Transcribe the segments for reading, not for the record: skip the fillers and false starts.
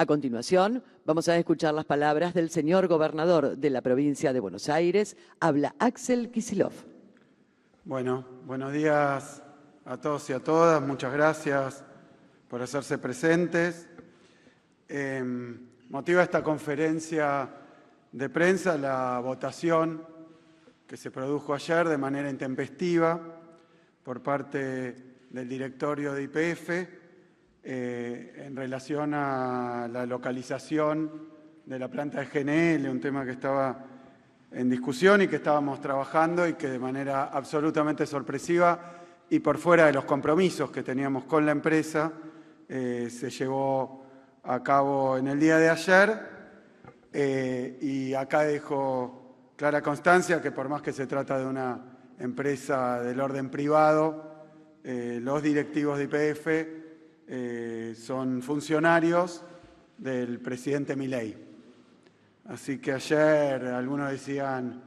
A continuación, vamos a escuchar las palabras del señor gobernador de la provincia de Buenos Aires. Habla Axel Kicillof. Bueno, buenos días a todos y a todas. Muchas gracias por hacerse presentes. Motiva esta conferencia de prensa la votación que se produjo ayer de manera intempestiva por parte del directorio de YPF en relación a la localización de la planta de GNL, un tema que estaba en discusión y que estábamos trabajando y que de manera absolutamente sorpresiva y por fuera de los compromisos que teníamos con la empresa se llevó a cabo en el día de ayer y acá dejo clara constancia que por más que se trata de una empresa del orden privado, los directivos de YPF son funcionarios del presidente Milei. Así que ayer algunos decían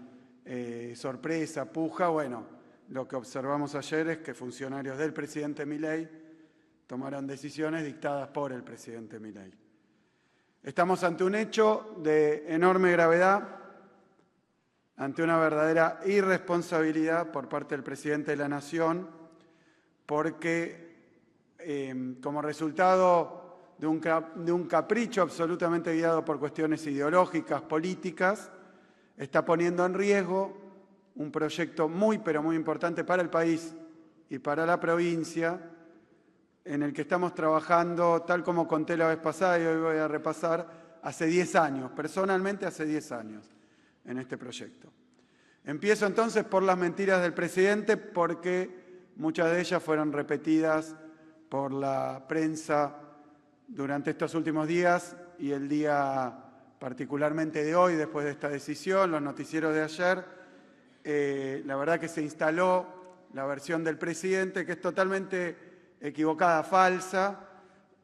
sorpresa, puja. Bueno, lo que observamos ayer es que funcionarios del presidente Milei tomaron decisiones dictadas por el presidente Milei. Estamos ante un hecho de enorme gravedad, ante una verdadera irresponsabilidad por parte del presidente de la Nación, porque como resultado de un capricho absolutamente guiado por cuestiones ideológicas, políticas, está poniendo en riesgo un proyecto muy, pero muy importante para el país y para la provincia, en el que estamos trabajando, tal como conté la vez pasada y hoy voy a repasar, hace 10 años, personalmente hace 10 años, en este proyecto. Empiezo entonces por las mentiras del presidente, porque muchas de ellas fueron repetidas por la prensa durante estos últimos días y el día particularmente de hoy, después de esta decisión, los noticieros de ayer. La verdad que se instaló la versión del presidente, que es totalmente equivocada, falsa,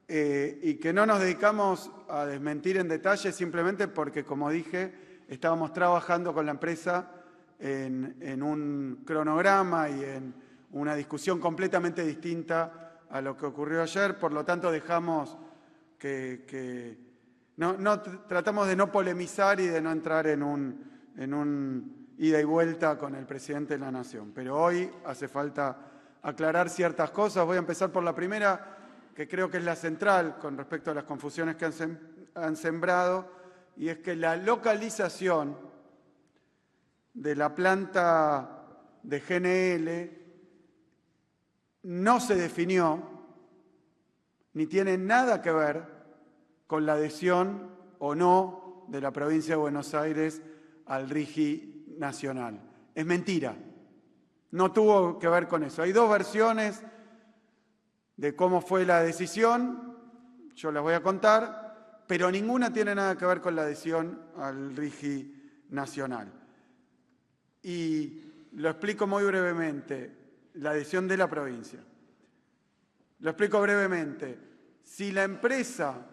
y que no nos dedicamos a desmentir en detalle simplemente porque, como dije, estábamos trabajando con la empresa en un cronograma y en una discusión completamente distinta a lo que ocurrió ayer. Por lo tanto, dejamos tratamos de no polemizar y de no entrar en un ida y vuelta con el presidente de la Nación. Pero hoy hace falta aclarar ciertas cosas. Voy a empezar por la primera, que creo que es la central con respecto a las confusiones que han sembrado, y es que la localización de la planta de GNL no se definió ni tiene nada que ver con la adhesión o no de la provincia de Buenos Aires al RIGI nacional. Es mentira. No tuvo que ver con eso. Hay dos versiones de cómo fue la decisión, yo las voy a contar, pero ninguna tiene nada que ver con la adhesión al RIGI nacional. Y lo explico muy brevemente, la adhesión de la provincia. Lo explico brevemente. Si la empresa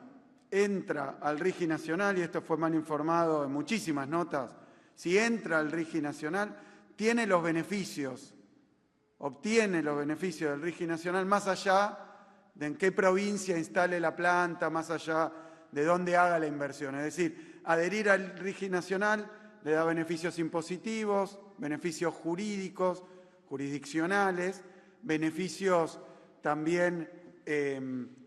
entra al RIGI nacional, y esto fue mal informado en muchísimas notas, si entra al RIGI nacional, tiene los beneficios, obtiene los beneficios del RIGI nacional más allá de en qué provincia instale la planta, más allá de dónde haga la inversión. Es decir, adherir al RIGI nacional le da beneficios impositivos, beneficios jurídicos, jurisdiccionales, beneficios también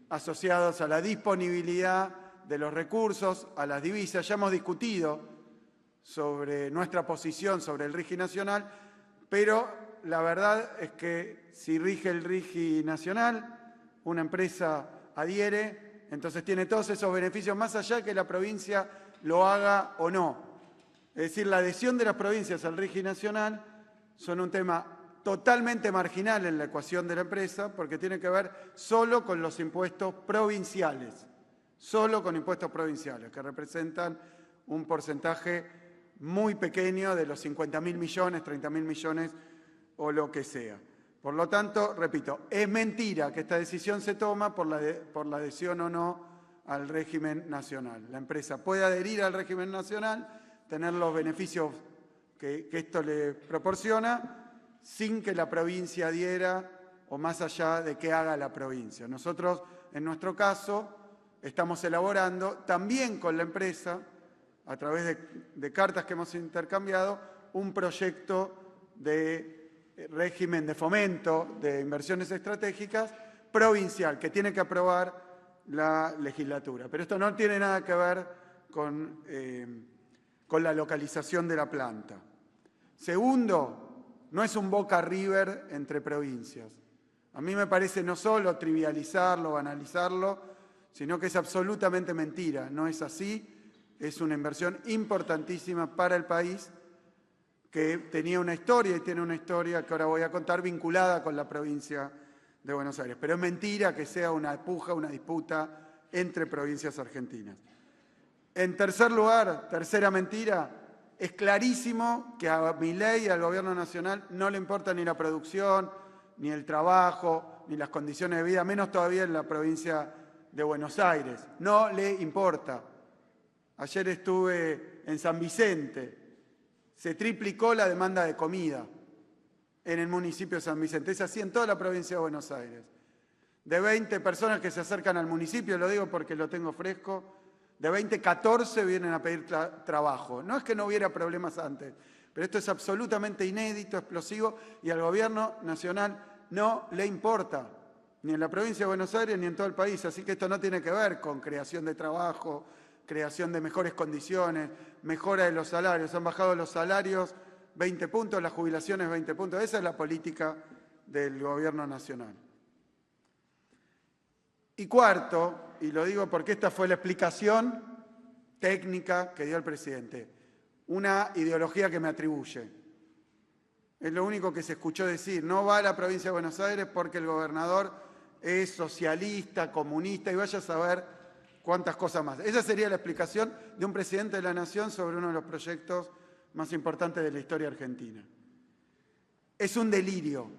asociados a la disponibilidad de los recursos, a las divisas. Ya hemos discutido sobre nuestra posición sobre el RIGI nacional, pero la verdad es que si rige el RIGI nacional, una empresa adhiere, entonces tiene todos esos beneficios más allá de que la provincia lo haga o no. Es decir, la adhesión de las provincias al RIGI nacional son un tema totalmente marginal en la ecuación de la empresa, porque tiene que ver solo con los impuestos provinciales, solo con impuestos provinciales, que representan un porcentaje muy pequeño de los 50.000 millones, 30.000 millones o lo que sea. Por lo tanto, repito, es mentira que esta decisión se toma por la adhesión o no al régimen nacional. La empresa puede adherir al régimen nacional, tener los beneficios que esto le proporciona, sin que la provincia adhiera o más allá de qué haga la provincia. Nosotros, en nuestro caso, estamos elaborando también con la empresa, a través de cartas que hemos intercambiado, un proyecto de régimen de fomento de inversiones estratégicas provincial, que tiene que aprobar la legislatura. Pero esto no tiene nada que ver con la localización de la planta. Segundo, no es un Boca River entre provincias. A mí me parece no solo trivializarlo, banalizarlo, sino que es absolutamente mentira. No es así. Es una inversión importantísima para el país que tenía una historia y tiene una historia que ahora voy a contar vinculada con la provincia de Buenos Aires. Pero es mentira que sea una puja, una disputa entre provincias argentinas. En tercer lugar, tercera mentira, es clarísimo que a Milei y al gobierno nacional no le importa ni la producción, ni el trabajo, ni las condiciones de vida, menos todavía en la provincia de Buenos Aires. No le importa. Ayer estuve en San Vicente. Se triplicó la demanda de comida en el municipio de San Vicente. Es así en toda la provincia de Buenos Aires. De 20 personas que se acercan al municipio, lo digo porque lo tengo fresco, de 20, 14 vienen a pedir trabajo. No es que no hubiera problemas antes, pero esto es absolutamente inédito, explosivo, y al gobierno nacional no le importa, ni en la provincia de Buenos Aires ni en todo el país. Así que esto no tiene que ver con creación de trabajo, creación de mejores condiciones, mejora de los salarios. Han bajado los salarios 20 puntos, las jubilaciones 20 puntos. Esa es la política del gobierno nacional. Y cuarto, y lo digo porque esta fue la explicación técnica que dio el presidente, una ideología que me atribuye. Es lo único que se escuchó decir. No va a la provincia de Buenos Aires porque el gobernador es socialista, comunista, y vaya a saber cuántas cosas más. Esa sería la explicación de un presidente de la Nación sobre uno de los proyectos más importantes de la historia argentina. Es un delirio.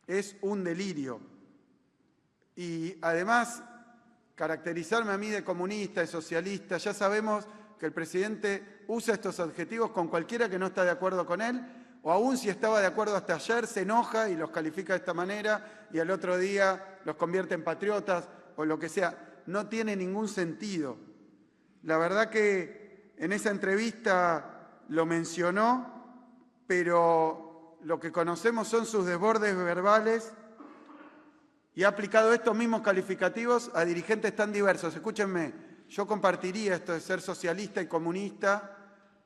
Es un delirio. Y además, caracterizarme a mí de comunista, de socialista, ya sabemos que el presidente usa estos adjetivos con cualquiera que no está de acuerdo con él, o aún si estaba de acuerdo hasta ayer, se enoja y los califica de esta manera, y al otro día los convierte en patriotas o lo que sea. No tiene ningún sentido. La verdad que en esa entrevista lo mencionó, pero lo que conocemos son sus desbordes verbales y ha aplicado estos mismos calificativos a dirigentes tan diversos. Escúchenme, yo compartiría esto de ser socialista y comunista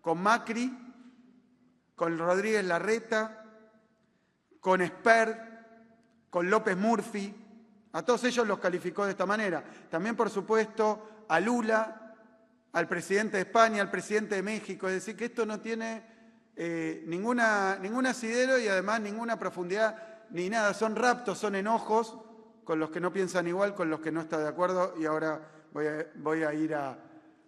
con Macri, con Rodríguez Larreta, con Espert, con López Murphy. A todos ellos los calificó de esta manera. También, por supuesto, a Lula, al presidente de España, al presidente de México. Es decir, que esto no tiene ningún asidero y además ninguna profundidad ni nada. Son raptos, son enojos con los que no piensan igual, con los que no está de acuerdo. Y ahora voy a ir a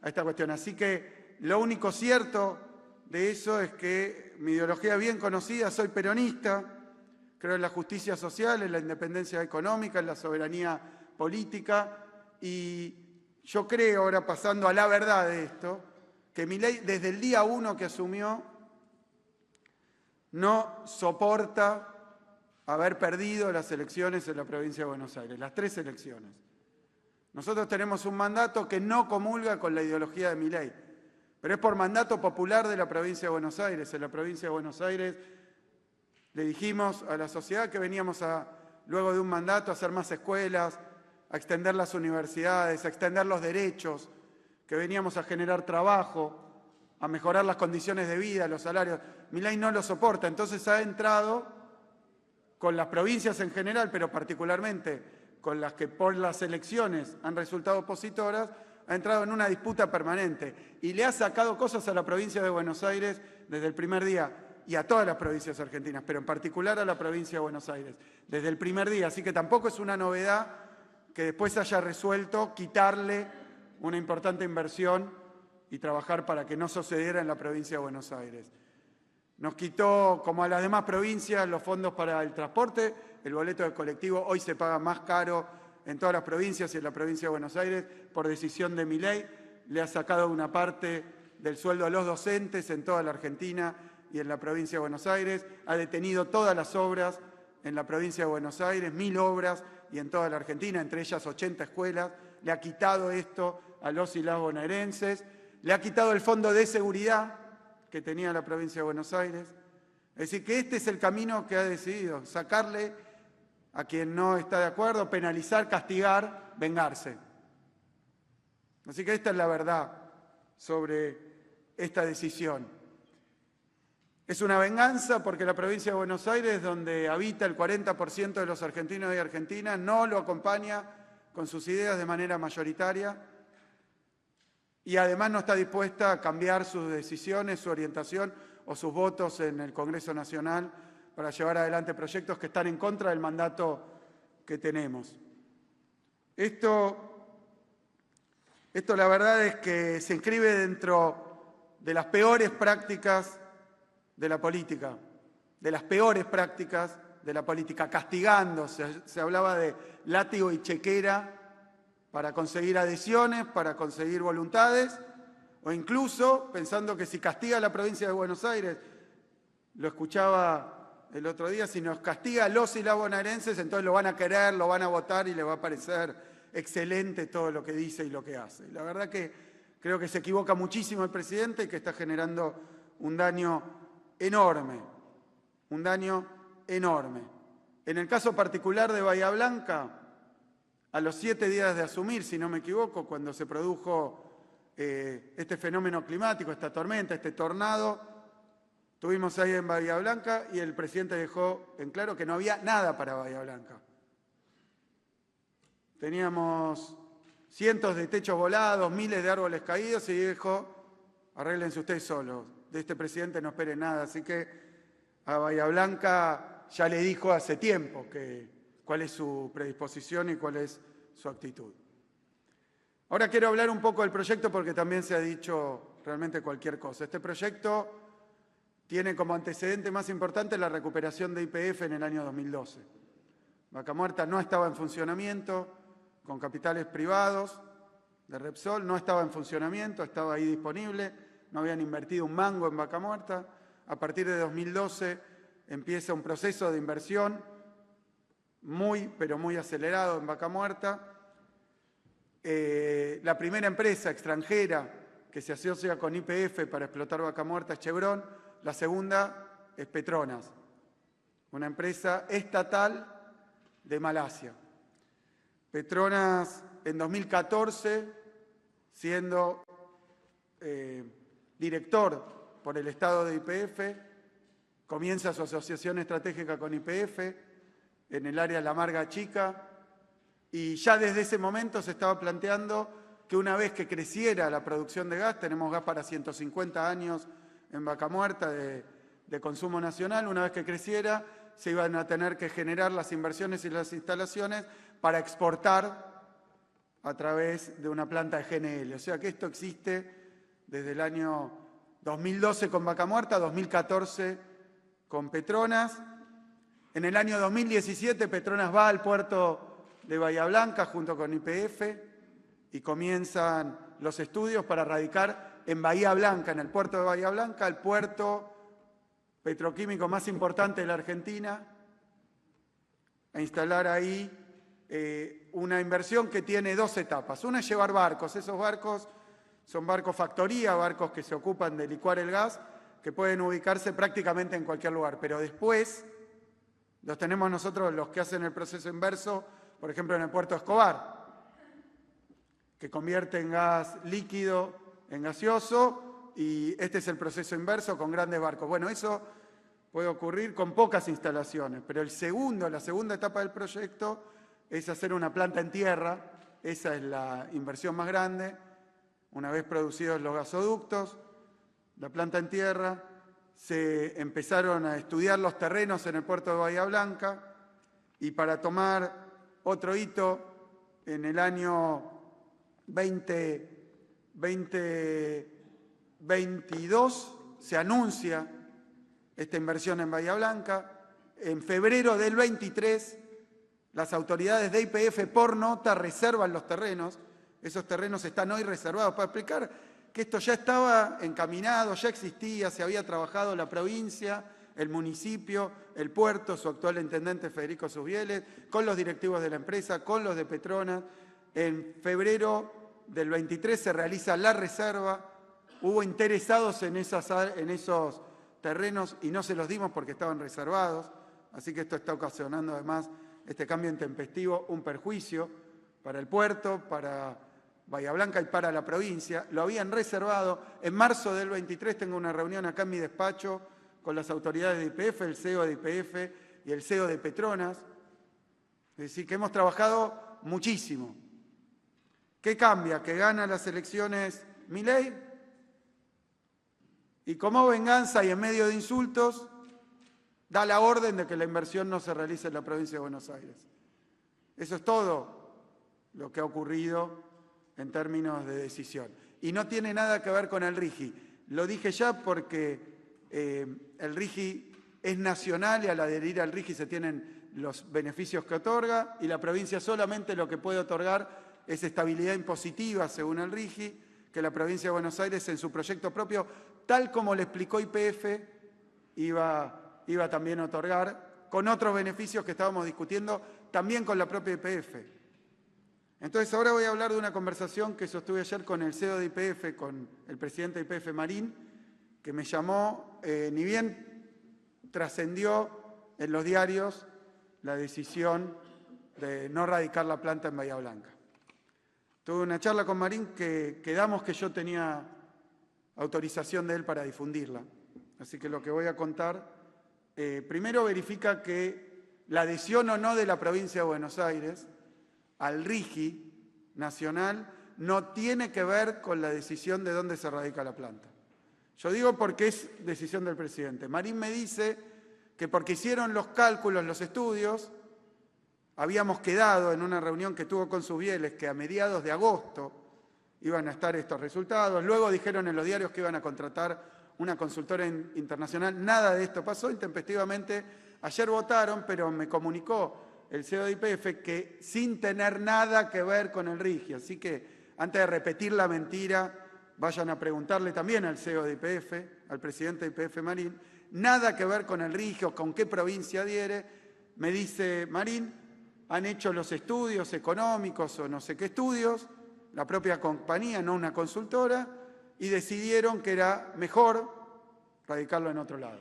esta cuestión. Así que lo único cierto de eso es que mi ideología bien conocida, soy peronista. Creo en la justicia social, en la independencia económica, en la soberanía política. Y yo creo, ahora pasando a la verdad de esto, que Milei desde el día 1 que asumió no soporta haber perdido las elecciones en la provincia de Buenos Aires, las 3 elecciones. Nosotros tenemos un mandato que no comulga con la ideología de Milei, pero es por mandato popular de la provincia de Buenos Aires. En la provincia de Buenos Aires le dijimos a la sociedad que veníamos luego de un mandato a hacer más escuelas, a extender las universidades, a extender los derechos, que veníamos a generar trabajo, a mejorar las condiciones de vida, los salarios. Milei no lo soporta, entonces ha entrado con las provincias en general, pero particularmente con las que por las elecciones han resultado opositoras, ha entrado en una disputa permanente y le ha sacado cosas a la provincia de Buenos Aires desde el primer día, y a todas las provincias argentinas, pero en particular a la provincia de Buenos Aires, desde el primer día. Así que tampoco es una novedad que después haya resuelto quitarle una importante inversión y trabajar para que no sucediera en la provincia de Buenos Aires. Nos quitó, como a las demás provincias, los fondos para el transporte. El boleto de colectivo hoy se paga más caro en todas las provincias y en la provincia de Buenos Aires por decisión de Milei. Le ha sacado una parte del sueldo a los docentes en toda la Argentina y en la provincia de Buenos Aires, ha detenido todas las obras en la provincia de Buenos Aires, 1000 obras, y en toda la Argentina, entre ellas 80 escuelas, le ha quitado esto a los y las bonaerenses, le ha quitado el fondo de seguridad que tenía la provincia de Buenos Aires. Es decir, que este es el camino que ha decidido, sacarle a quien no está de acuerdo, penalizar, castigar, vengarse. Así que esta es la verdad sobre esta decisión. Es una venganza porque la provincia de Buenos Aires, donde habita el 40% de los argentinos y argentinas, no lo acompaña con sus ideas de manera mayoritaria y además no está dispuesta a cambiar sus decisiones, su orientación o sus votos en el Congreso Nacional para llevar adelante proyectos que están en contra del mandato que tenemos. Esto la verdad es que se inscribe dentro de las peores prácticas de la política, castigando. Se hablaba de látigo y chequera para conseguir adhesiones, para conseguir voluntades, o incluso pensando que si castiga a la provincia de Buenos Aires, lo escuchaba el otro día, si nos castiga a los y las bonaerenses, entonces lo van a querer, lo van a votar y le va a parecer excelente todo lo que dice y lo que hace. La verdad que creo que se equivoca muchísimo el presidente y que está generando un daño enorme, En el caso particular de Bahía Blanca, a los 7 días de asumir, si no me equivoco, cuando se produjo este fenómeno climático, esta tormenta, este tornado, estuvimos ahí en Bahía Blanca y el presidente dejó en claro que no había nada para Bahía Blanca. Teníamos cientos de techos volados, miles de árboles caídos y dijo, arréglense ustedes solos, de este presidente no esperen nada. Así que a Bahía Blanca ya le dijo hace tiempo cuál es su predisposición y cuál es su actitud. Ahora quiero hablar un poco del proyecto porque también se ha dicho realmente cualquier cosa. Este proyecto tiene como antecedente más importante la recuperación de YPF en el año 2012. Vaca Muerta no estaba en funcionamiento, con capitales privados de Repsol, no estaba en funcionamiento, estaba ahí disponible, no habían invertido un mango en Vaca Muerta. A partir de 2012 empieza un proceso de inversión pero muy acelerado en Vaca Muerta. La primera empresa extranjera que se asocia con YPF para explotar Vaca Muerta es Chevron, la segunda es Petronas, una empresa estatal de Malasia. Petronas en 2014, siendo director por el Estado de YPF, comienza su asociación estratégica con YPF en el área La Marga Chica y ya desde ese momento se estaba planteando que una vez que creciera la producción de gas, tenemos gas para 150 años en Vaca Muerta de consumo nacional, una vez que creciera se iban a tener que generar las inversiones y las instalaciones para exportar a través de una planta de GNL. O sea que esto existe desde el año 2012 con Vaca Muerta, 2014 con Petronas. En el año 2017 Petronas va al puerto de Bahía Blanca junto con YPF y comienzan los estudios para radicar en Bahía Blanca, en el puerto de Bahía Blanca, el puerto petroquímico más importante de la Argentina, a instalar ahí una inversión que tiene 2 etapas. Una es llevar barcos. Esos barcos son barcos factoría, barcos que se ocupan de licuar el gas, que pueden ubicarse prácticamente en cualquier lugar. Pero después los tenemos nosotros, los que hacen el proceso inverso, por ejemplo en el puerto de Escobar, que convierte en gas líquido en gaseoso, y este es el proceso inverso con grandes barcos. Bueno, eso puede ocurrir con pocas instalaciones, pero la segunda etapa del proyecto es hacer una planta en tierra. Esa es la inversión más grande. Una vez producidos los gasoductos, la planta en tierra, se empezaron a estudiar los terrenos en el puerto de Bahía Blanca y para tomar otro hito, en el año 2022 se anuncia esta inversión en Bahía Blanca. En febrero del 23 las autoridades de YPF por nota reservan los terrenos. Esos terrenos están hoy reservados. Para explicar que esto ya estaba encaminado, ya existía, se había trabajado la provincia, el municipio, el puerto, su actual intendente Federico Susbieles, con los directivos de la empresa, con los de Petronas, En febrero del 23 se realiza la reserva. Hubo interesados en esos terrenos y no se los dimos porque estaban reservados. Así que esto está ocasionando además, este cambio intempestivo, un perjuicio para el puerto, para Bahía Blanca y para la provincia. Lo habían reservado. En marzo del 23 tengo una reunión acá en mi despacho con las autoridades de YPF, el CEO de YPF y el CEO de Petronas. Es decir, que hemos trabajado muchísimo. ¿Qué cambia? Que gana las elecciones Milei y como venganza y en medio de insultos da la orden de que la inversión no se realice en la provincia de Buenos Aires. Eso es todo lo que ha ocurrido en términos de decisión. Y no tiene nada que ver con el RIGI. Lo dije ya porque el RIGI es nacional y al adherir al RIGI se tienen los beneficios que otorga y la provincia solamente lo que puede otorgar es estabilidad impositiva según el RIGI, que la provincia de Buenos Aires en su proyecto propio, tal como le explicó YPF, iba también a otorgar, con otros beneficios que estábamos discutiendo, también con la propia YPF. Entonces ahora voy a hablar de una conversación que sostuve ayer con el CEO de YPF, con el presidente de YPF Marín, que me llamó, ni bien trascendió en los diarios la decisión de no radicar la planta en Bahía Blanca. Tuve una charla con Marín que quedamos que yo tenía autorización de él para difundirla. Así que lo que voy a contar, primero verifica que la adhesión o no de la provincia de Buenos Aires al RIGI nacional no tiene que ver con la decisión de dónde se radica la planta. Yo digo porque es decisión del presidente. Marín me dice que porque hicieron los cálculos, los estudios, habíamos quedado en una reunión que tuvo con Subieles que a mediados de agosto iban a estar estos resultados. Luego dijeron en los diarios que iban a contratar una consultora internacional. Nada de esto pasó intempestivamente. Ayer votaron, pero me comunicó el CEO de YPF que sin tener nada que ver con el RIGI. Así que antes de repetir la mentira, vayan a preguntarle también al CEO de YPF, al presidente de YPF Marín, nada que ver con el RIGI o con qué provincia adhiere. Me dice Marín, han hecho los estudios económicos o no sé qué estudios, la propia compañía, no una consultora, y decidieron que era mejor radicarlo en otro lado.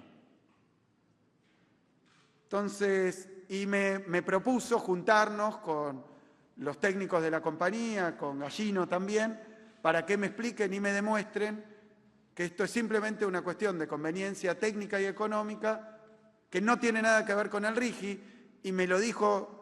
Entonces, y me propuso juntarnos con los técnicos de la compañía, con Gallino también, para que me expliquen y me demuestren que esto es simplemente una cuestión de conveniencia técnica y económica, que no tiene nada que ver con el RIGI, y me lo dijo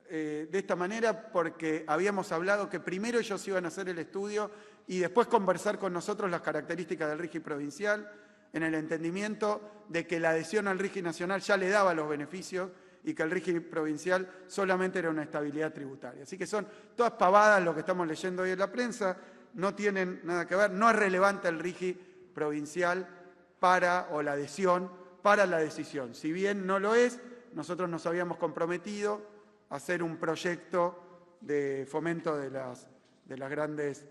de esta manera porque habíamos hablado que primero ellos iban a hacer el estudio y después conversar con nosotros las características del RIGI provincial, en el entendimiento de que la adhesión al RIGI nacional ya le daba los beneficios y que el RIGI provincial solamente era una estabilidad tributaria. Así que son todas pavadas lo que estamos leyendo hoy en la prensa, no tienen nada que ver, no es relevante el RIGI provincial o la adhesión para la decisión. Si bien no lo es, nosotros nos habíamos comprometido a hacer un proyecto de fomento de las grandes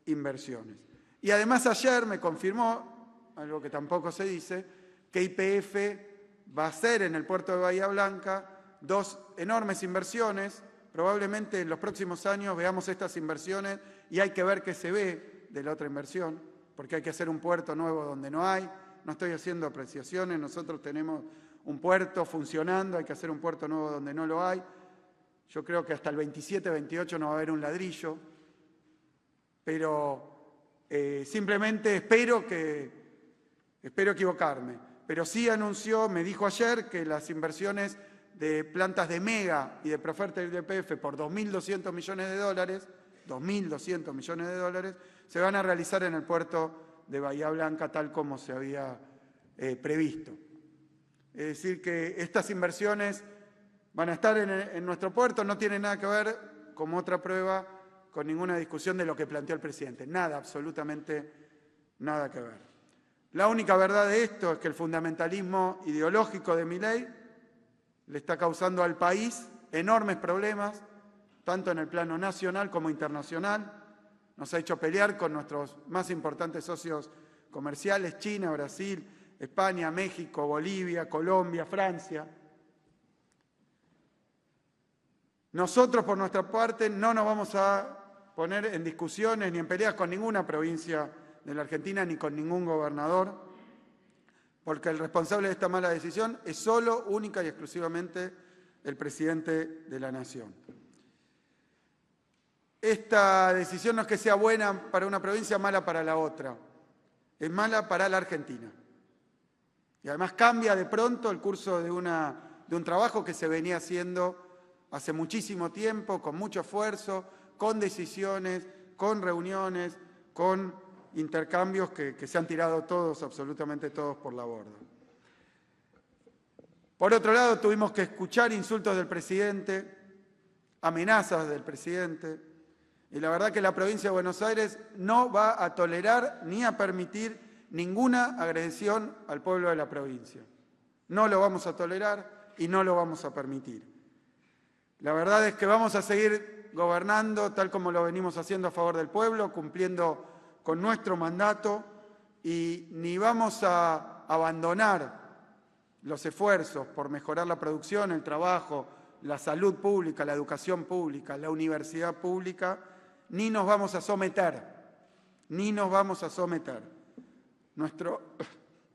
inversiones. Y además ayer me confirmó, algo que tampoco se dice, que YPF va a hacer en el puerto de Bahía Blanca 2 enormes inversiones. Probablemente en los próximos años veamos estas inversiones y hay que ver qué se ve de la otra inversión, porque hay que hacer un puerto nuevo donde no hay. No estoy haciendo apreciaciones, nosotros tenemos un puerto funcionando, hay que hacer un puerto nuevo donde no lo hay. Yo creo que hasta el 27, 28 no va a haber un ladrillo, pero simplemente espero equivocarme. Pero sí anunció, me dijo ayer que las inversiones de plantas de Mega y de Profertil de YPF por 2.200 millones de dólares, 2.200 millones de dólares, se van a realizar en el puerto de Bahía Blanca tal como se había previsto. Es decir, que estas inversiones van a estar en nuestro puerto, no tienen nada que ver, como otra prueba, con ninguna discusión de lo que planteó el presidente. Nada, absolutamente nada que ver. La única verdad de esto es que el fundamentalismo ideológico de Milei le está causando al país enormes problemas, tanto en el plano nacional como internacional. Nos ha hecho pelear con nuestros más importantes socios comerciales, China, Brasil, España, México, Bolivia, Colombia, Francia. Nosotros, por nuestra parte, no nos vamos a poner en discusiones ni en peleas con ninguna provincia de la Argentina ni con ningún gobernador, porque el responsable de esta mala decisión es solo, única y exclusivamente el presidente de la Nación. Esta decisión no es que sea buena para una provincia, mala para la otra. Es mala para la Argentina. Y además cambia de pronto el curso de un trabajo que se venía haciendo hace muchísimo tiempo, con mucho esfuerzo, con decisiones, con reuniones, con intercambios que se han tirado todos, absolutamente todos, por la borda. Por otro lado, tuvimos que escuchar insultos del presidente, amenazas del presidente, y la verdad que la provincia de Buenos Aires no va a tolerar ni a permitir ninguna agresión al pueblo de la provincia. No lo vamos a tolerar y no lo vamos a permitir. La verdad es que vamos a seguir gobernando tal como lo venimos haciendo a favor del pueblo, cumpliendo con nuestro mandato, y ni vamos a abandonar los esfuerzos por mejorar la producción, el trabajo, la salud pública, la educación pública, la universidad pública, ni nos vamos a someter, ni nos vamos a someter.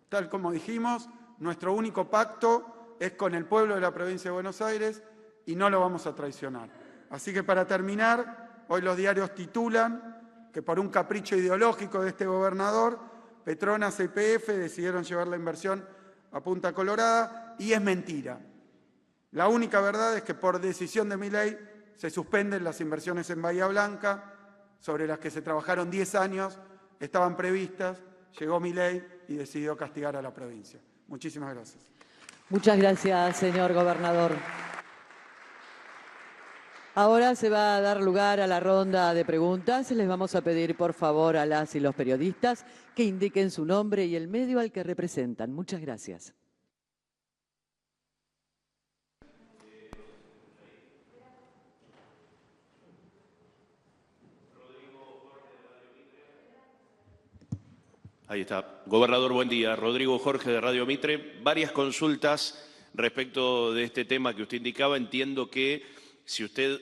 Tal como dijimos, nuestro único pacto es con el pueblo de la provincia de Buenos Aires y no lo vamos a traicionar. Así que para terminar, hoy los diarios titulan que por un capricho ideológico de este gobernador, Petronas y YPF decidieron llevar la inversión a Punta Colorada, y es mentira. La única verdad es que por decisión de Milei se suspenden las inversiones en Bahía Blanca, sobre las que se trabajaron 10 años, estaban previstas, llegó Milei y decidió castigar a la provincia. Muchísimas gracias. Muchas gracias, señor gobernador. Ahora se va a dar lugar a la ronda de preguntas. Les vamos a pedir, por favor, a las y los periodistas que indiquen su nombre y el medio al que representan. Muchas gracias. Ahí está. Gobernador, buen día. Rodrigo Jorge de Radio Mitre. Varias consultas respecto de este tema que usted indicaba. Entiendo que si usted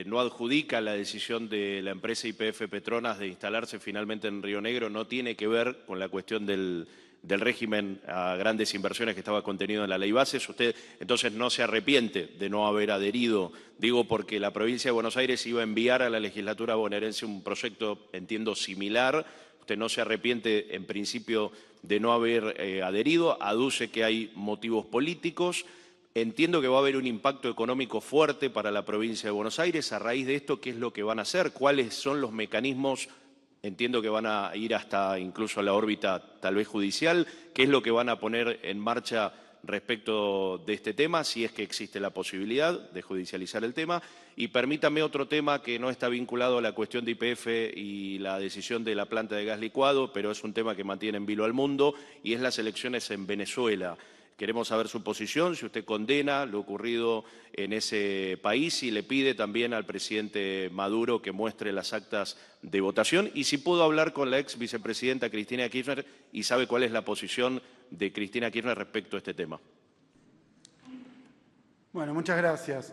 no adjudica la decisión de la empresa YPF Petronas de instalarse finalmente en Río Negro, no tiene que ver con la cuestión del régimen a grandes inversiones que estaba contenido en la ley bases. Usted entonces no se arrepiente de no haber adherido, digo porque la provincia de Buenos Aires iba a enviar a la legislatura bonaerense un proyecto, entiendo, similar. Usted no se arrepiente en principio de no haber adherido, aduce que hay motivos políticos. Entiendo que va a haber un impacto económico fuerte para la provincia de Buenos Aires. A raíz de esto, ¿qué es lo que van a hacer? ¿Cuáles son los mecanismos? Entiendo que van a ir hasta incluso a la órbita tal vez judicial. ¿Qué es lo que van a poner en marcha respecto de este tema, si es que existe la posibilidad de judicializar el tema? Y permítame otro tema que no está vinculado a la cuestión de YPF y la decisión de la planta de gas licuado, pero es un tema que mantiene en vilo al mundo, y es las elecciones en Venezuela. Queremos saber su posición, si usted condena lo ocurrido en ese país y le pide también al presidente Maduro que muestre las actas de votación, y si pudo hablar con la ex vicepresidenta Cristina Kirchner y sabe cuál es la posición de Cristina Kirchner respecto a este tema. Bueno, muchas gracias.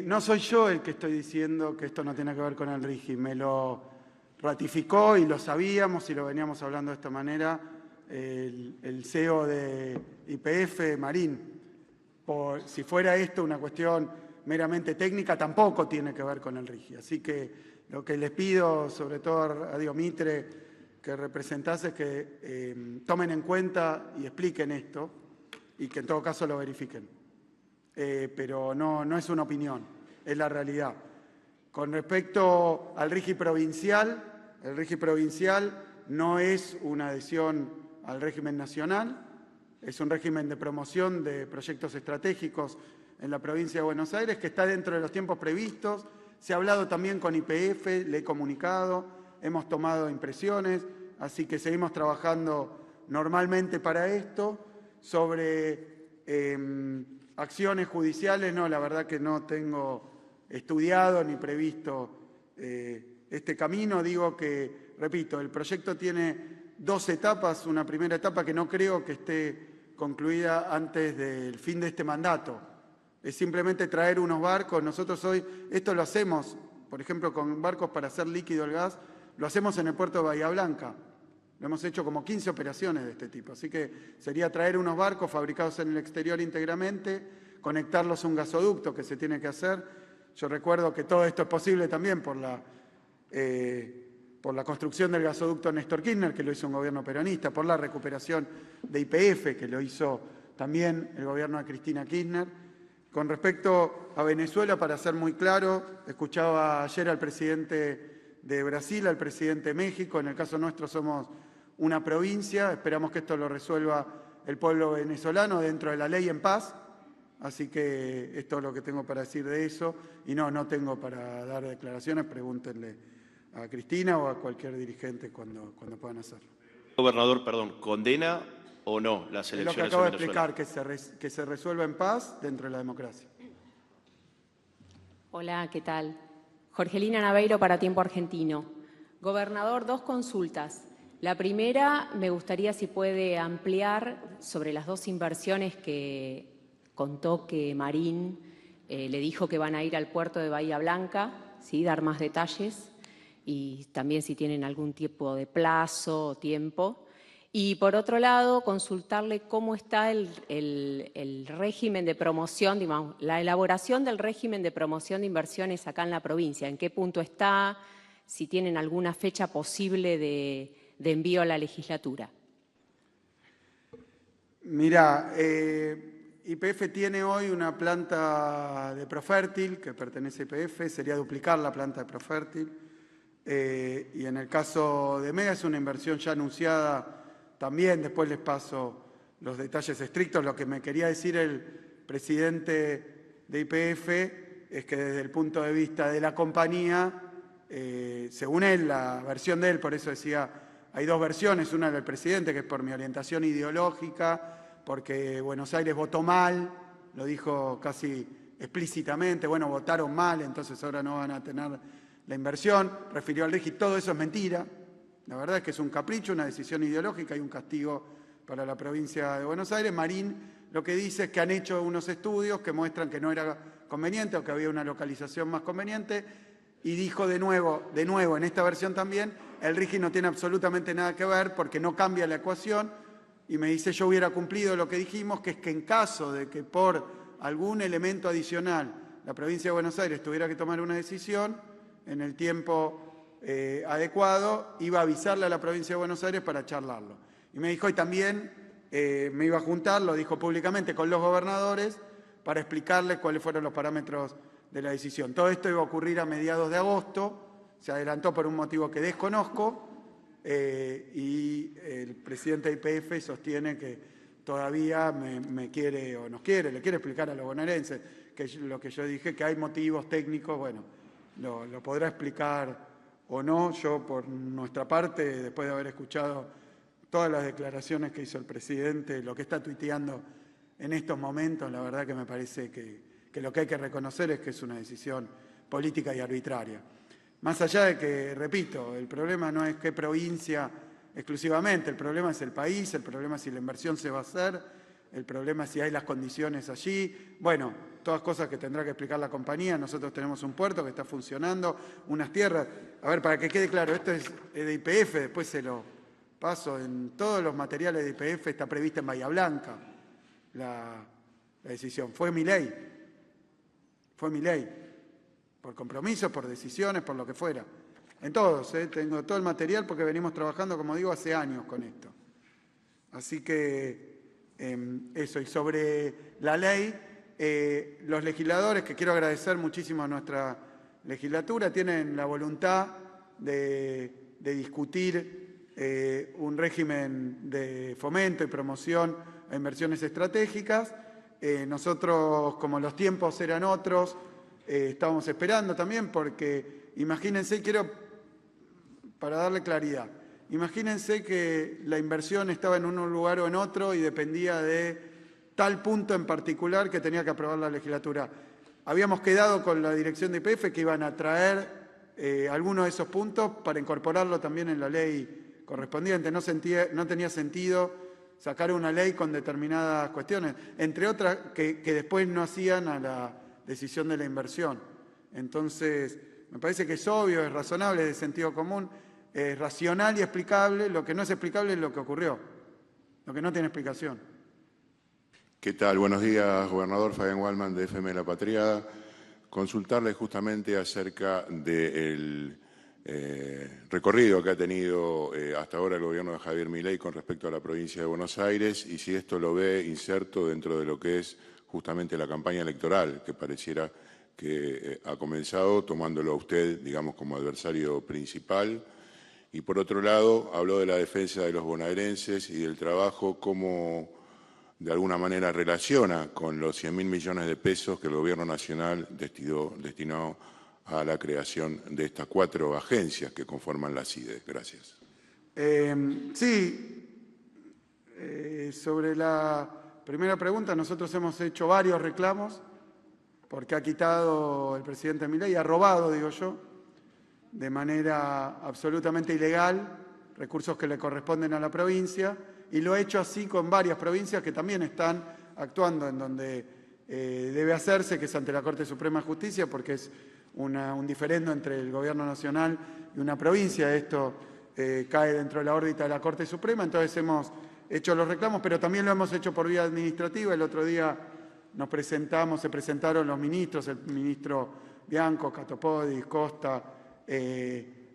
No soy yo el que estoy diciendo que esto no tiene que ver con el RIGI, me lo ratificó y lo sabíamos y lo veníamos hablando de esta manera el CEO de YPF, Marín. Si fuera esto una cuestión meramente técnica, tampoco tiene que ver con el RIGI. Así que lo que les pido, sobre todo a Radio Mitre, que representase, es que tomen en cuenta y expliquen esto y que en todo caso lo verifiquen. Pero no es una opinión, es la realidad. Con respecto al RIGI provincial, el RIGI provincial no es una adhesión al régimen nacional, es un régimen de promoción de proyectos estratégicos en la provincia de Buenos Aires que está dentro de los tiempos previstos. Se ha hablado también con YPF, le he comunicado, hemos tomado impresiones, así que seguimos trabajando normalmente para esto. Sobre acciones judiciales, no, la verdad que no tengo estudiado ni previsto este camino. Digo que, repito, el proyecto tiene 2 etapas. Una primera etapa que no creo que esté concluida antes del fin de este mandato, es simplemente traer unos barcos. Nosotros hoy, esto lo hacemos, por ejemplo, con barcos para hacer líquido el gas, lo hacemos en el puerto de Bahía Blanca. Lo hemos hecho como 15 operaciones de este tipo. Así que sería traer unos barcos fabricados en el exterior íntegramente, conectarlos a un gasoducto que se tiene que hacer. Yo recuerdo que todo esto es posible también por la construcción del gasoducto Néstor Kirchner, que lo hizo un gobierno peronista, por la recuperación de YPF, que lo hizo también el gobierno de Cristina Kirchner. Con respecto a Venezuela, para ser muy claro, escuchaba ayer al presidente de Brasil, al presidente de México. En el caso nuestro somos una provincia, esperamos que esto lo resuelva el pueblo venezolano dentro de la ley en paz. Así que esto es lo que tengo para decir de eso. Y no tengo para dar declaraciones, pregúntenle a Cristina o a cualquier dirigente cuando puedan hacerlo. Gobernador, perdón, ¿condena o no las Es lo elecciones que acabo de en Venezuela? explicar, que se resuelva en paz dentro de la democracia. Hola, ¿qué tal? Jorgelina Naveiro para Tiempo Argentino. Gobernador, 2 consultas. La primera, me gustaría si puede ampliar sobre las 2 inversiones que contó que Marín le dijo que van a ir al puerto de Bahía Blanca, ¿sí? Dar más detalles y también si tienen algún tipo de plazo o tiempo. Y por otro lado, consultarle cómo está el régimen de promoción, digamos, la elaboración del régimen de promoción de inversiones acá en la provincia. ¿En qué punto está? Si tienen alguna fecha posible de envío a la legislatura. Mira, YPF tiene hoy una planta de Profértil que pertenece a YPF, sería duplicar la planta de Profértil. Y en el caso de Mega es una inversión ya anunciada también, después les paso los detalles estrictos. Lo que me quería decir el presidente de YPF es que desde el punto de vista de la compañía, según él, la versión de él, por eso decía, hay 2 versiones, una del presidente que es por mi orientación ideológica, porque Buenos Aires votó mal, lo dijo casi explícitamente, bueno, votaron mal, entonces ahora no van a tener la inversión, refirió al RIGI, todo eso es mentira. La verdad es que es un capricho, una decisión ideológica y un castigo para la provincia de Buenos Aires. Marín lo que dice es que han hecho unos estudios que muestran que no era conveniente o que había una localización más conveniente y dijo de nuevo en esta versión también, el RIGI no tiene absolutamente nada que ver porque no cambia la ecuación y me dice yo hubiera cumplido lo que dijimos, que es que en caso de que por algún elemento adicional la provincia de Buenos Aires tuviera que tomar una decisión en el tiempo adecuado, iba a avisarle a la provincia de Buenos Aires para charlarlo. Y me dijo, y también me iba a juntar, lo dijo públicamente, con los gobernadores para explicarles cuáles fueron los parámetros de la decisión. Todo esto iba a ocurrir a mediados de agosto, se adelantó por un motivo que desconozco, y el presidente de YPF sostiene que todavía me quiere o nos quiere, le quiere explicar a los bonaerenses, que lo que yo dije, que hay motivos técnicos, bueno, lo podrá explicar o no. Yo, por nuestra parte, después de haber escuchado todas las declaraciones que hizo el presidente, lo que está tuiteando en estos momentos, la verdad que me parece que lo que hay que reconocer es que es una decisión política y arbitraria. Más allá de que, repito, el problema no es qué provincia exclusivamente, el problema es el país, el problema es si la inversión se va a hacer, el problema es si hay las condiciones allí. Bueno, todas cosas que tendrá que explicar la compañía. Nosotros tenemos un puerto que está funcionando, unas tierras. A ver, para que quede claro, esto es de YPF, después se lo paso. En todos los materiales de YPF está prevista en Bahía Blanca la decisión. Fue mi ley. Por compromisos, por decisiones, por lo que fuera. En todos, tengo todo el material porque venimos trabajando, como digo, hace años con esto. Así que eso. Y sobre la ley, los legisladores, que quiero agradecer muchísimo a nuestra legislatura, tienen la voluntad de discutir un régimen de fomento y promoción a inversiones estratégicas. Nosotros, como los tiempos eran otros, estábamos esperando también porque, imagínense, para darle claridad, imagínense que la inversión estaba en un lugar o en otro y dependía de tal punto en particular que tenía que aprobar la legislatura. Habíamos quedado con la dirección de YPF que iban a traer algunos de esos puntos para incorporarlo también en la ley correspondiente. No tenía sentido sacar una ley con determinadas cuestiones, entre otras que después no hacían a la decisión de la inversión. Entonces, me parece que es obvio, es razonable, es de sentido común, es racional y explicable. Lo que no es explicable es lo que ocurrió, lo que no tiene explicación. ¿Qué tal? Buenos días, gobernador. Fabián Wallman, de FM La Patriada. Consultarle justamente acerca del recorrido que ha tenido hasta ahora el gobierno de Javier Milei con respecto a la provincia de Buenos Aires y si esto lo ve inserto dentro de lo que es justamente la campaña electoral, que pareciera que ha comenzado tomándolo a usted, digamos, como adversario principal. Y por otro lado, habló de la defensa de los bonaerenses y del trabajo, cómo de alguna manera relaciona con los 100.000 millones de pesos que el Gobierno Nacional destinó a la creación de estas 4 agencias que conforman la CIDE. Gracias. Sobre la primera pregunta, nosotros hemos hecho varios reclamos porque ha quitado el presidente Milei, ha robado, digo yo, de manera absolutamente ilegal recursos que le corresponden a la provincia, y lo ha hecho así con varias provincias que también están actuando en donde debe hacerse, que es ante la Corte Suprema de Justicia, porque es un diferendo entre el Gobierno Nacional y una provincia. Esto cae dentro de la órbita de la Corte Suprema, entonces hemos hecho los reclamos, pero también lo hemos hecho por vía administrativa. El otro día se presentaron los ministros, el ministro Bianco, Catopodis, Costa,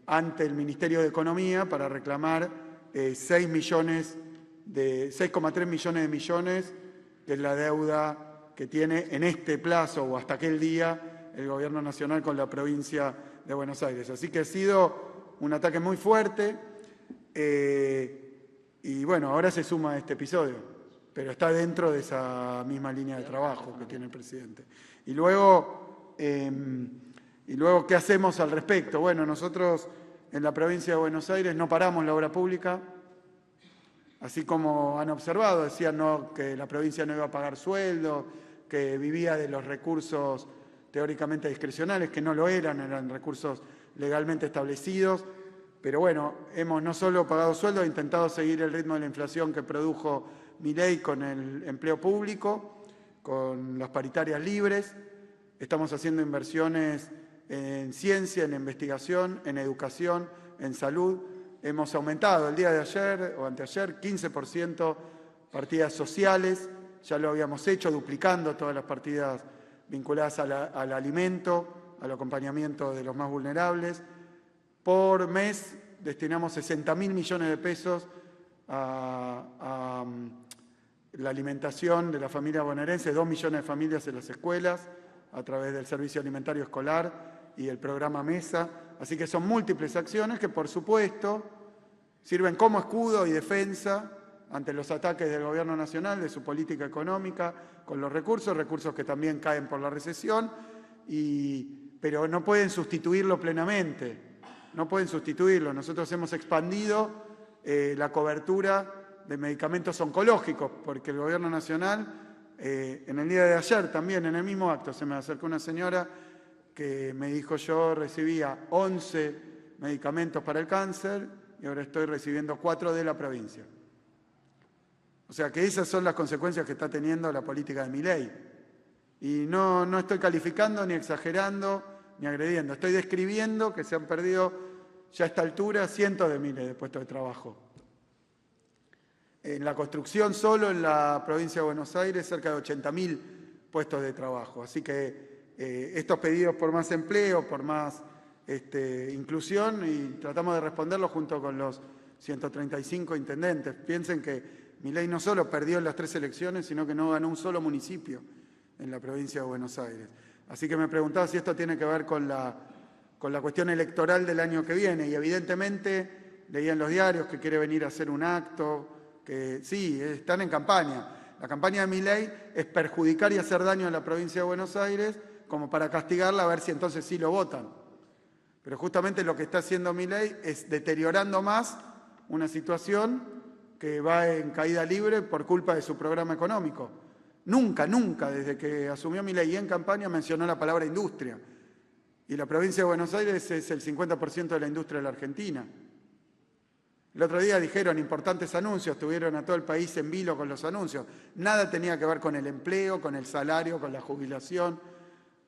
ante el Ministerio de Economía para reclamar 6,3 millones de millones, que es la deuda que tiene en este plazo o hasta aquel día el Gobierno Nacional con la provincia de Buenos Aires. Así que ha sido un ataque muy fuerte y bueno, ahora se suma este episodio, pero está dentro de esa misma línea de trabajo que tiene el presidente. Y luego, ¿qué hacemos al respecto? Bueno, nosotros en la provincia de Buenos Aires no paramos la obra pública, así como han observado, decían que la provincia no iba a pagar sueldo, que vivía de los recursos teóricamente discrecionales, que no lo eran recursos legalmente establecidos. Pero bueno, hemos no solo pagado sueldo, intentado seguir el ritmo de la inflación que produjo Milei con el empleo público, con las paritarias libres. Estamos haciendo inversiones en ciencia, en investigación, en educación, en salud. Hemos aumentado el día de ayer o anteayer 15% partidas sociales. Ya lo habíamos hecho, duplicando todas las partidas vinculadas al alimento, al acompañamiento de los más vulnerables. Por mes destinamos 60.000 millones de pesos a la alimentación de la familia bonaerense, 2 millones de familias en las escuelas, a través del Servicio Alimentario Escolar y el programa MESA. Así que son múltiples acciones que, por supuesto, sirven como escudo y defensa ante los ataques del Gobierno Nacional, de su política económica, con los recursos que también caen por la recesión, pero no pueden sustituirlo plenamente, no pueden sustituirlo. Nosotros hemos expandido la cobertura de medicamentos oncológicos, porque el Gobierno Nacional, en el día de ayer también, en el mismo acto, se me acercó una señora que me dijo: yo recibía 11 medicamentos para el cáncer y ahora estoy recibiendo 4 de la provincia. O sea que esas son las consecuencias que está teniendo la política de Milei. Y no estoy calificando, ni exagerando, ni agrediendo. Estoy describiendo que se han perdido ya a esta altura cientos de miles de puestos de trabajo. En la construcción solo en la provincia de Buenos Aires cerca de 80.000 puestos de trabajo. Así que estos pedidos por más empleo, por más inclusión, y tratamos de responderlo junto con los 135 intendentes. Piensen que Milei no solo perdió en las 3 elecciones, sino que no ganó un solo municipio en la provincia de Buenos Aires. Así que me preguntaba si esto tiene que ver con la cuestión electoral del año que viene, y evidentemente leía en los diarios que quiere venir a hacer un acto, que sí, están en campaña. La campaña de Milei es perjudicar y hacer daño a la provincia de Buenos Aires como para castigarla, a ver si entonces sí lo votan. Pero justamente lo que está haciendo Milei es deteriorando más una situación que va en caída libre por culpa de su programa económico. Nunca, desde que asumió Milei en campaña, mencionó la palabra industria. Y la provincia de Buenos Aires es el 50% de la industria de la Argentina. El otro día dijeron importantes anuncios, tuvieron a todo el país en vilo con los anuncios. Nada tenía que ver con el empleo, con el salario, con la jubilación,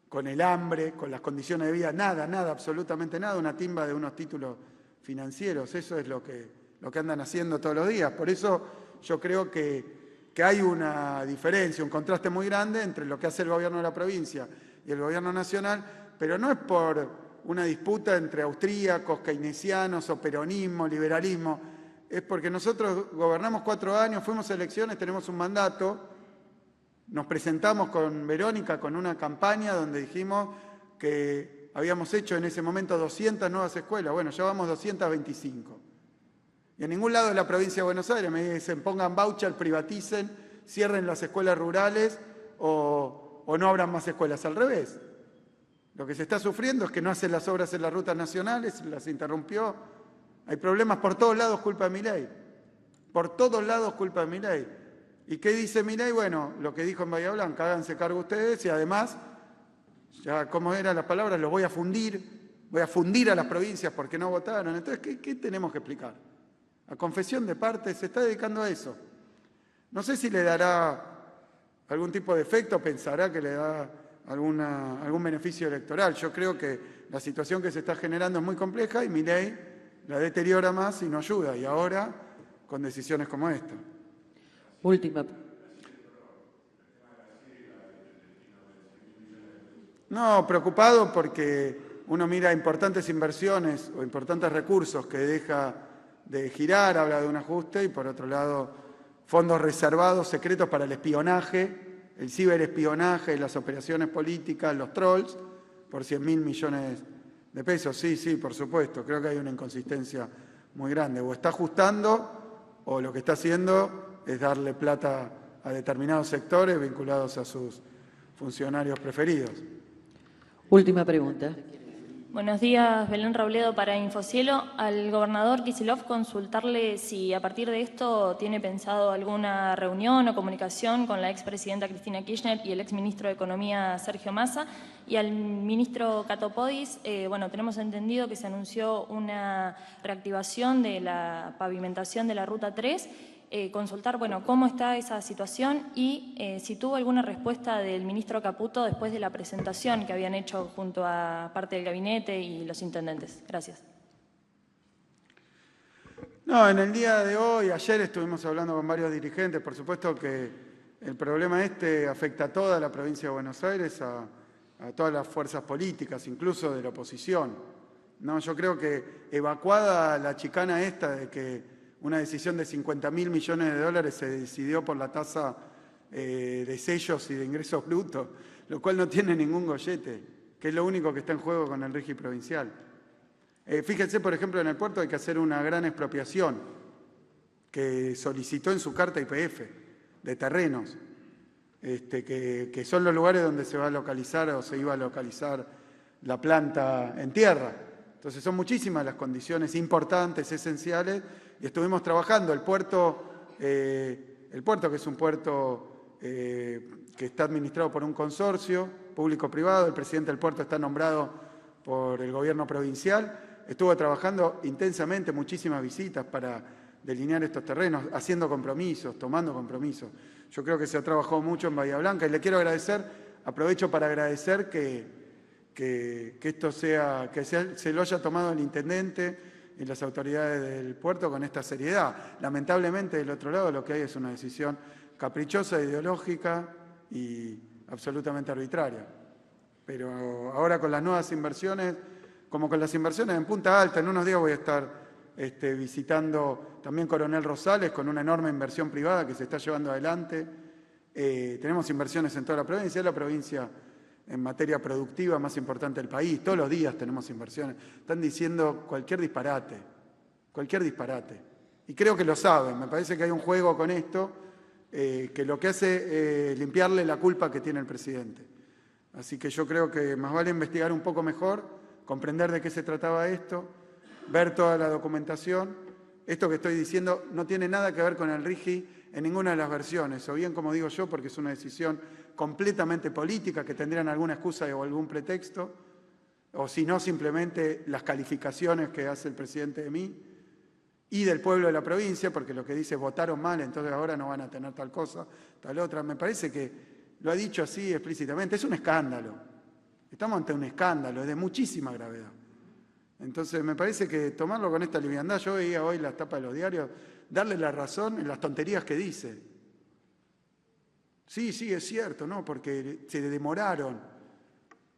con el hambre, con las condiciones de vida. Nada, nada, absolutamente nada. Una timba de unos títulos financieros. Eso es lo que andan haciendo todos los días. Por eso yo creo que hay una diferencia, un contraste muy grande entre lo que hace el gobierno de la provincia y el gobierno nacional, pero no es por una disputa entre austríacos, keynesianos o peronismo, liberalismo. Es porque nosotros gobernamos 4 años, fuimos a elecciones, tenemos un mandato, nos presentamos con Verónica con una campaña donde dijimos que habíamos hecho en ese momento 200 nuevas escuelas. Bueno, ya vamos 225. Y en ningún lado de la provincia de Buenos Aires me dicen pongan voucher, privaticen, cierren las escuelas rurales o no abran más escuelas. Al revés. Lo que se está sufriendo es que no hacen las obras en las rutas nacionales, las interrumpió. Hay problemas por todos lados, culpa de Milei. Por todos lados, culpa de Milei. ¿Y qué dice Milei? Bueno, lo que dijo en Bahía Blanca, háganse cargo ustedes y además, ya como eran las palabras, los voy a fundir a las provincias porque no votaron. Entonces, ¿qué tenemos que explicar? A confesión de parte se está dedicando a eso. No sé si le dará algún tipo de efecto, pensará que le da algún beneficio electoral. Yo creo que la situación que se está generando es muy compleja y Milei la deteriora más y no ayuda. Y ahora, con decisiones como esta. Última. No, preocupado porque uno mira importantes inversiones o importantes recursos que deja de girar, habla de un ajuste, y por otro lado, fondos reservados, secretos para el espionaje, el ciberespionaje, las operaciones políticas, los trolls, por 100.000 millones de pesos. Sí, por supuesto. Creo que hay una inconsistencia muy grande. O está ajustando o lo que está haciendo es darle plata a determinados sectores vinculados a sus funcionarios preferidos. Última pregunta. Buenos días, Belén Robledo para Infocielo. Al gobernador Kicillof consultarle si a partir de esto tiene pensado alguna reunión o comunicación con la expresidenta Cristina Kirchner y el exministro de Economía Sergio Massa. Y al ministro Catopodis, tenemos entendido que se anunció una reactivación de la pavimentación de la Ruta 3. Consultar, cómo está esa situación y si tuvo alguna respuesta del ministro Caputo después de la presentación que habían hecho junto a parte del gabinete y los intendentes. Gracias. No, en el día de hoy, ayer estuvimos hablando con varios dirigentes. Por supuesto que el problema afecta a toda la provincia de Buenos Aires, a todas las fuerzas políticas, incluso de la oposición. No, yo creo que evacuada la chicana esta de que una decisión de 50.000 millones de dólares se decidió por la tasa de sellos y de ingresos brutos, lo cual no tiene ningún gollete, que es lo único que está en juego con el RIGI provincial. Fíjense, por ejemplo, en el puerto hay que hacer una gran expropiación que solicitó en su carta YPF de terrenos, que son los lugares donde se va a localizar o se iba a localizar la planta en tierra. Entonces son muchísimas las condiciones importantes, esenciales, y estuvimos trabajando. El puerto, que es un puerto que está administrado por un consorcio público-privado, el presidente del puerto está nombrado por el gobierno provincial, estuvo trabajando intensamente, muchísimas visitas para delinear estos terrenos, haciendo compromisos, tomando compromisos. Yo creo que se ha trabajado mucho en Bahía Blanca y le quiero agradecer, aprovecho para agradecer que esto se lo haya tomado el intendente y las autoridades del puerto con esta seriedad. Lamentablemente, del otro lado, lo que hay es una decisión caprichosa, ideológica y absolutamente arbitraria. Pero ahora con las nuevas inversiones, como con las inversiones en Punta Alta, en unos días voy a estar visitando también Coronel Rosales con una enorme inversión privada que se está llevando adelante. Tenemos inversiones en toda la provincia, es la provincia en materia productiva más importante del país. Todos los días tenemos inversiones. Están diciendo cualquier disparate. Y creo que lo saben. Me parece que hay un juego con esto que lo que hace es limpiarle la culpa que tiene el presidente. Así que yo creo que más vale investigar un poco mejor, comprender de qué se trataba esto, ver toda la documentación. Esto que estoy diciendo no tiene nada que ver con el RIGI en ninguna de las versiones, o bien como digo yo, porque es una decisión completamente política, que tendrían alguna excusa o algún pretexto, o si no, simplemente las calificaciones que hace el presidente de mí, y del pueblo de la provincia, porque lo que dice votaron mal, entonces ahora no van a tener tal cosa, tal otra. Me parece que lo ha dicho así explícitamente. Es un escándalo. Estamos ante un escándalo, es de muchísima gravedad. Entonces me parece que tomarlo con esta liviandad, yo veía hoy las tapas de los diarios, darle la razón en las tonterías que dice. Sí, es cierto, ¿no? Porque se demoraron.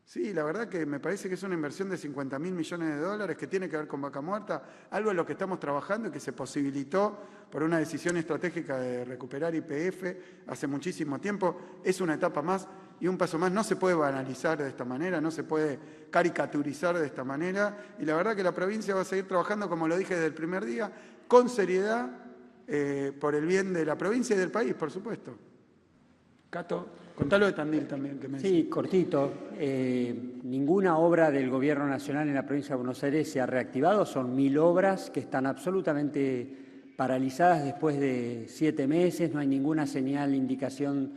Sí, la verdad que me parece que es una inversión de 50.000 millones de dólares que tiene que ver con Vaca Muerta, algo en lo que estamos trabajando y que se posibilitó por una decisión estratégica de recuperar YPF hace muchísimo tiempo. Es una etapa más y un paso más. No se puede banalizar de esta manera, no se puede caricaturizar de esta manera. Y la verdad que la provincia va a seguir trabajando, como lo dije desde el primer día, con seriedad, por el bien de la provincia y del país, por supuesto. Cato, contalo de Tandil también. Que me Sí, cortito. Ninguna obra del Gobierno Nacional en la provincia de Buenos Aires se ha reactivado. Son 1000 obras que están absolutamente paralizadas después de 7 meses. No hay ninguna señal, indicación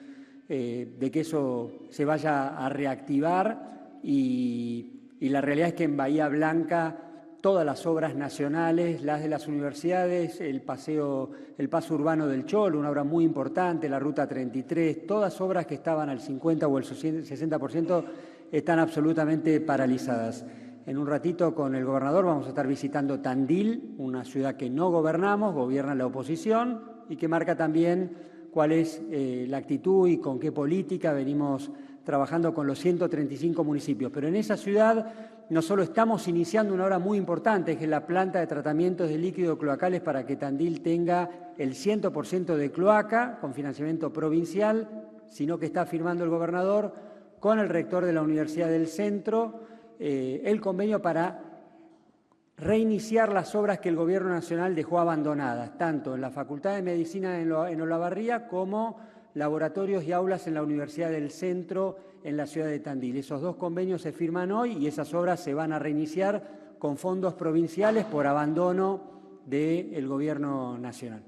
de que eso se vaya a reactivar. Y la realidad es que en Bahía Blanca todas las obras nacionales, las de las universidades, el paso urbano del Cholo, una obra muy importante, la Ruta 33, todas obras que estaban al 50 o el 60% están absolutamente paralizadas. En un ratito con el gobernador vamos a estar visitando Tandil, una ciudad que no gobernamos, gobierna la oposición y que marca también cuál es la actitud y con qué política venimos trabajando con los 135 municipios. Pero en esa ciudad no solo estamos iniciando una obra muy importante, que es la planta de tratamientos de líquidos cloacales para que Tandil tenga el 100% de cloaca con financiamiento provincial, sino que está firmando el gobernador con el rector de la Universidad del Centro el convenio para reiniciar las obras que el Gobierno Nacional dejó abandonadas, tanto en la Facultad de Medicina en Olavarría como laboratorios y aulas en la Universidad del Centro en la ciudad de Tandil. Esos 2 convenios se firman hoy y esas obras se van a reiniciar con fondos provinciales por abandono del Gobierno Nacional.